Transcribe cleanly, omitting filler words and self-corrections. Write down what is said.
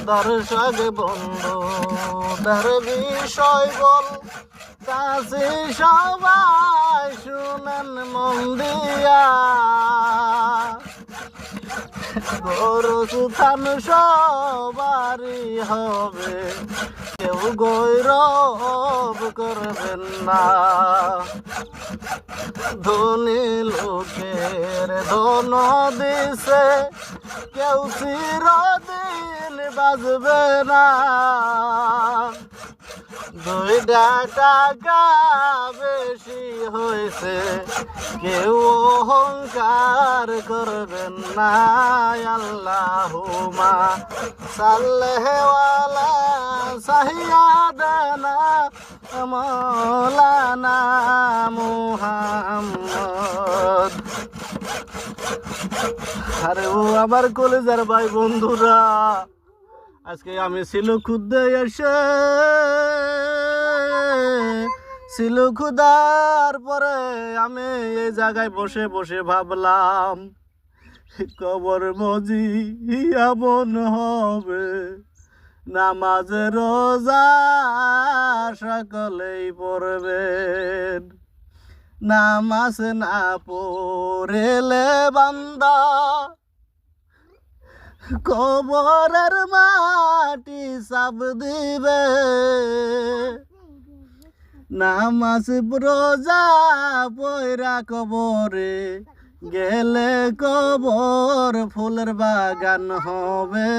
দর্শক বন্ধু তার বিষয় বল কাছে সবাই শুনেন মন দিয়া গরু সুথান সবারই হবে কেউ গৌরব করবেন না ধনী লোকের ধন দিছে কেউ চিরদিন বাজবে না দুইটা টাকা বেশি হয়েছে কেউ অহংকার করবেন না আল্লাহুম্মা সাল্লি আলা সাইয়্যিদানা মাওলানা মুহাম্মদ। আরে ও আমার কলেজের ভাই বন্ধুরা, আজকে আমি সিলুখুদে এসে সিলুখুদার পরে আমি এই জায়গায় বসে বসে ভাবলাম কবর মজি এমন হবে নামাজ রোজা সকলেই পড়বেন নামাজ না পড়লে বান্দা কবরের মাটি সাব দিবে নামাজ রোজা পয়রা কবরে গেলে কবর ফুলের বাগান হবে।